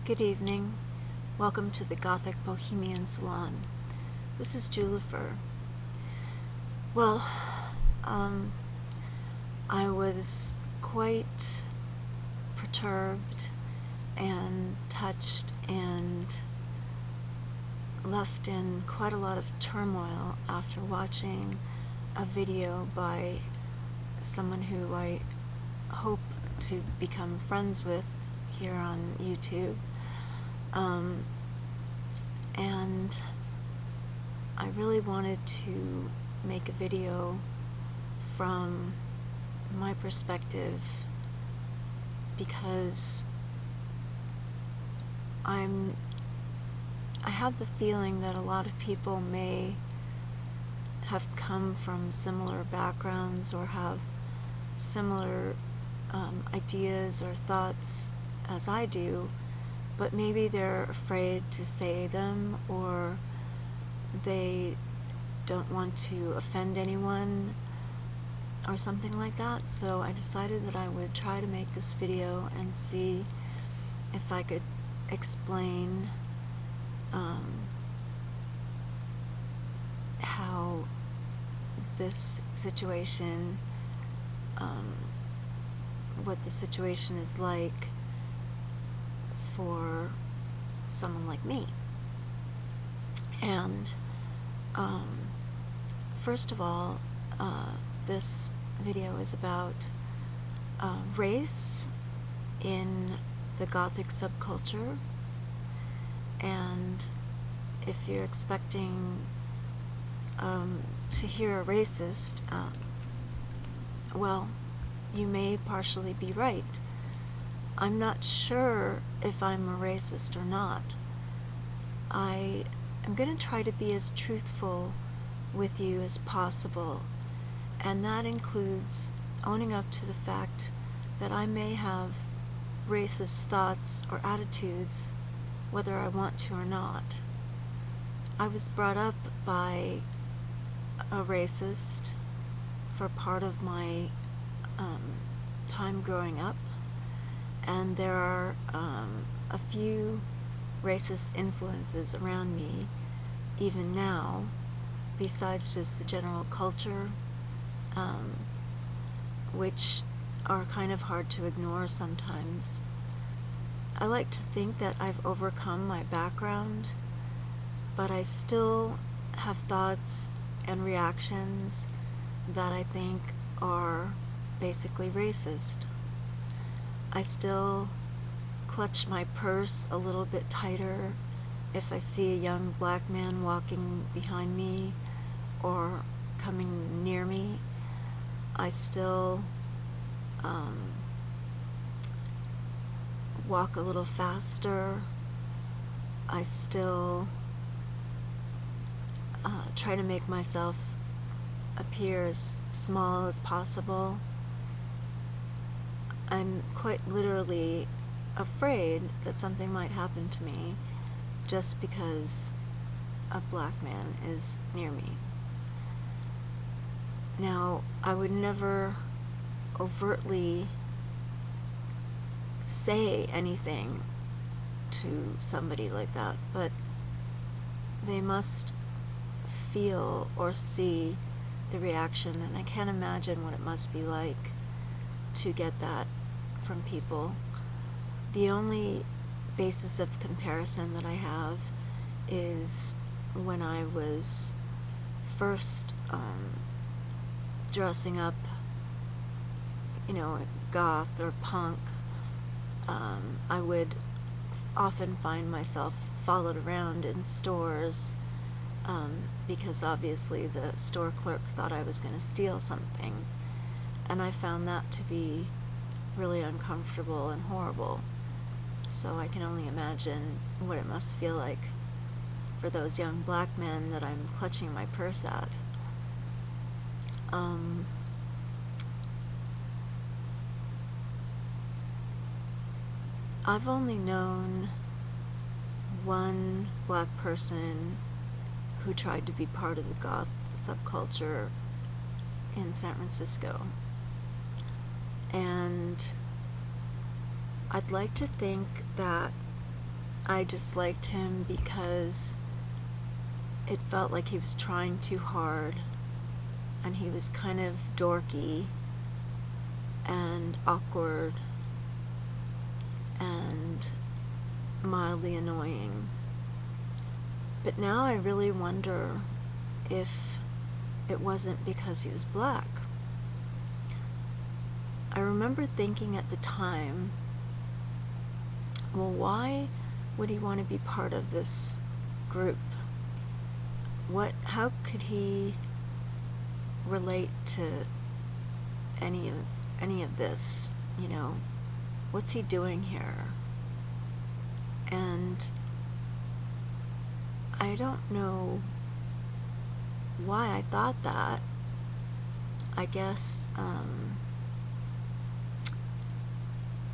Good evening. Welcome to the Gothic Bohemian Salon. This is Jwlhyfer. Well, I was quite perturbed and touched and left in quite a lot of turmoil after watching a video by someone who I hope to become friends with here on YouTube. And I really wanted to make a video from my perspective because I have the feeling that a lot of people may have come from similar backgrounds or have similar ideas or thoughts as I do, but maybe they're afraid to say them, or they don't want to offend anyone or something like that. So I decided that I would try to make this video and see if I could explain how this situation, what the situation is like for someone like me. And first of all, this video is about race in the Gothic subculture, and if you're expecting to hear a racist, well, you may partially be right. I'm not sure if I'm a racist or not. I am going to try to be as truthful with you as possible, and that includes owning up to the fact that I may have racist thoughts or attitudes, whether I want to or not. I was brought up by a racist for part of my time growing up, and there are a few racist influences around me even now, besides just the general culture, which are kind of hard to ignore sometimes. I like to think that I've overcome my background, but I still have thoughts and reactions that I think are basically racist. I still clutch my purse a little bit tighter if I see a young black man walking behind me or coming near me. I still walk a little faster. I still try to make myself appear as small as possible. I'm quite literally afraid that something might happen to me just because a black man is near me. Now, I would never overtly say anything to somebody like that, but they must feel or see the reaction, and I can't imagine what it must be like to get that from people. The only basis of comparison that I have is when I was first dressing up, goth or punk. I would often find myself followed around in stores because obviously the store clerk thought I was going to steal something, and I found that to be really uncomfortable and horrible. So I can only imagine what it must feel like for those young black men that I'm clutching my purse at. I've only known one black person who tried to be part of the goth subculture in San Francisco. And I'd like to think that I disliked him because it felt like he was trying too hard, and he was kind of dorky and awkward and mildly annoying. But now I really wonder if it wasn't because he was black. I remember thinking at the time, well, why would he want to be part of this group? How could he relate to any of this, What's he doing here? And I don't know why I thought that. I guess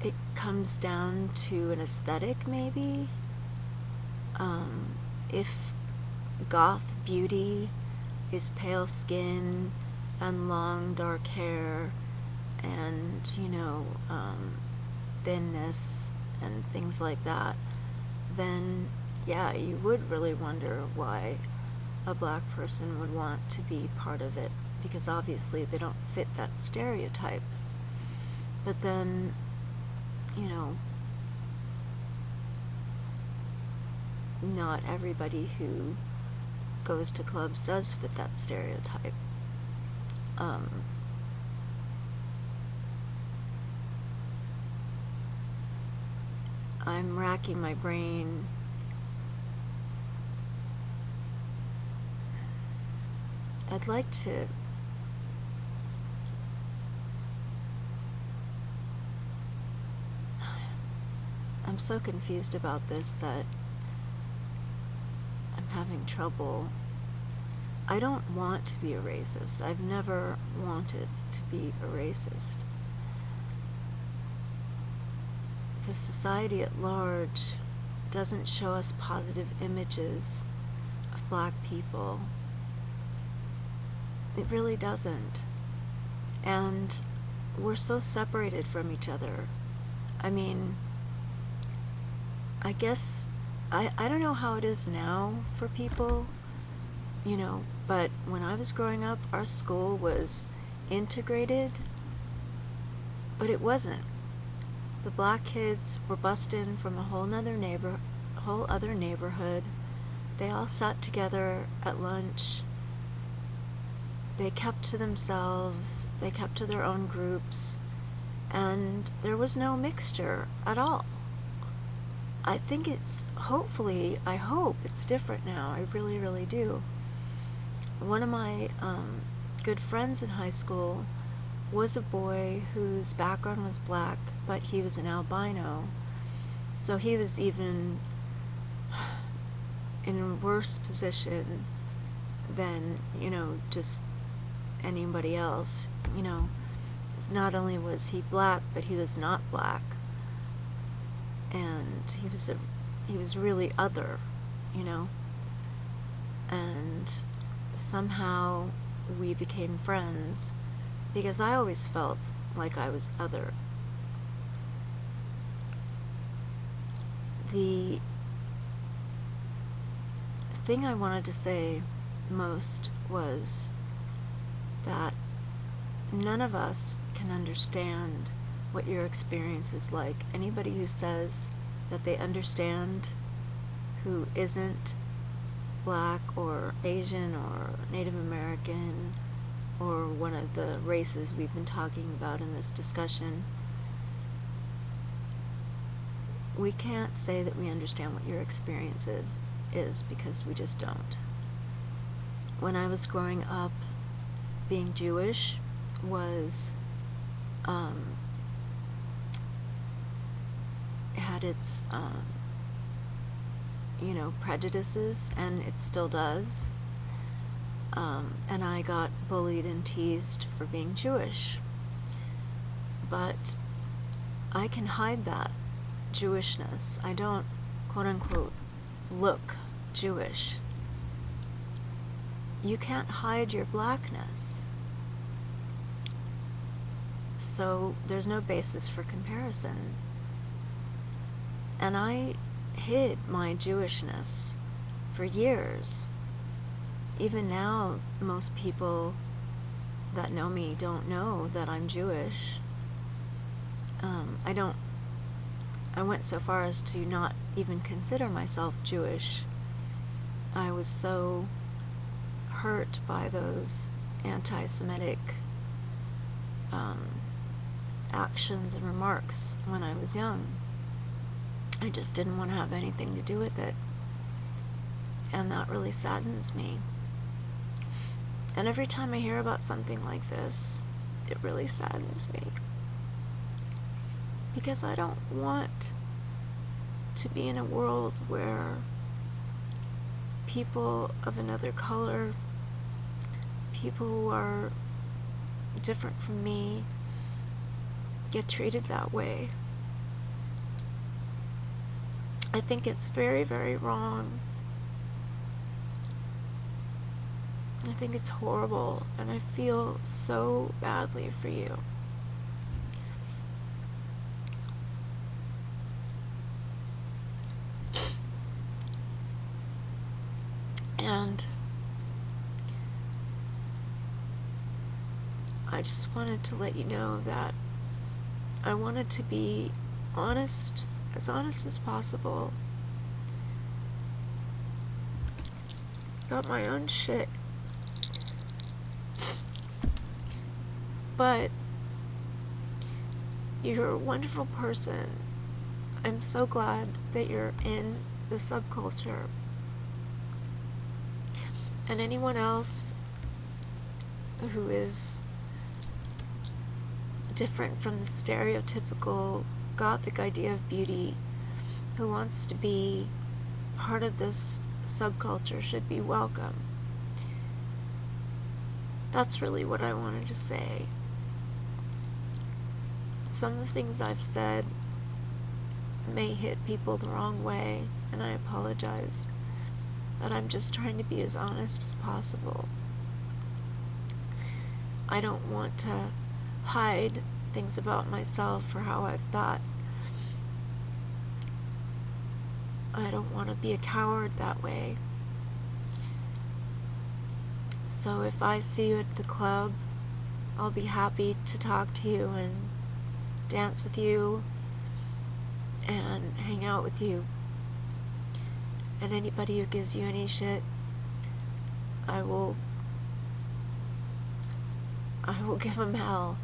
it comes down to an aesthetic, maybe. If goth beauty is pale skin and long dark hair and, thinness and things like that, then yeah, you would really wonder why a black person would want to be part of it, because obviously they don't fit that stereotype. But then, not everybody who goes to clubs does fit that stereotype. I'm racking my brain. I'd like to I'm so confused about this that I'm having trouble. I don't want to be a racist. I've never wanted to be a racist. The society at large doesn't show us positive images of black people. It really doesn't. And we're so separated from each other. I mean, I guess, I don't know how it is now for people, but when I was growing up, our school was integrated, but it wasn't. The black kids were bussed in from a whole other neighborhood. They all sat together at lunch. They kept to themselves. They kept to their own groups. And there was no mixture at all. I think I hope it's different now. I really, really do. One of my good friends in high school was a boy whose background was black, but he was an albino. So he was even in a worse position than, just anybody else. Not only was he black, but he was not black. And he was really other, and somehow we became friends because I always felt like I was other. The thing I wanted to say most was that none of us can understand what your experience is like. Anybody who says that they understand, who isn't black or Asian or Native American or one of the races we've been talking about in this discussion, we can't say that we understand what your experience is because we just don't. When I was growing up, being Jewish was had its prejudices, and it still does, and I got bullied and teased for being Jewish, but I can hide that Jewishness. I don't, quote unquote, look Jewish. You can't hide your blackness. So there's no basis for comparison. And I hid my Jewishness for years. Even now, most people that know me don't know that I'm Jewish. I went so far as to not even consider myself Jewish. I was so hurt by those antisemitic actions and remarks when I was young. I just didn't want to have anything to do with it. And that really saddens me. And every time I hear about something like this, it really saddens me. Because I don't want to be in a world where people of another color, people who are different from me, get treated that way. I think it's very, very wrong. I think it's horrible, and I feel so badly for you. And I just wanted to let you know that I wanted to be honest as possible about my own shit. But you're a wonderful person. I'm so glad that you're in the subculture. And anyone else who is different from the stereotypical Gothic idea of beauty, who wants to be part of this subculture, should be welcome. That's really what I wanted to say. Some of the things I've said may hit people the wrong way, and I apologize. But I'm just trying to be as honest as possible. I don't want to hide things about myself or how I've thought. I don't want to be a coward that way. So if I see you at the club, I'll be happy to talk to you and dance with you and hang out with you. And anybody who gives you any shit, I will give them hell.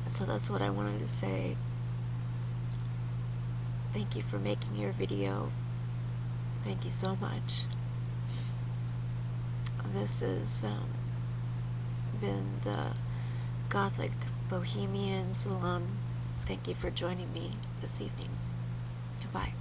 So that's what I wanted to say. Thank you for making your video. Thank you so much. This has been the Gothic Bohemian Salon. Thank you for joining me this evening. Goodbye.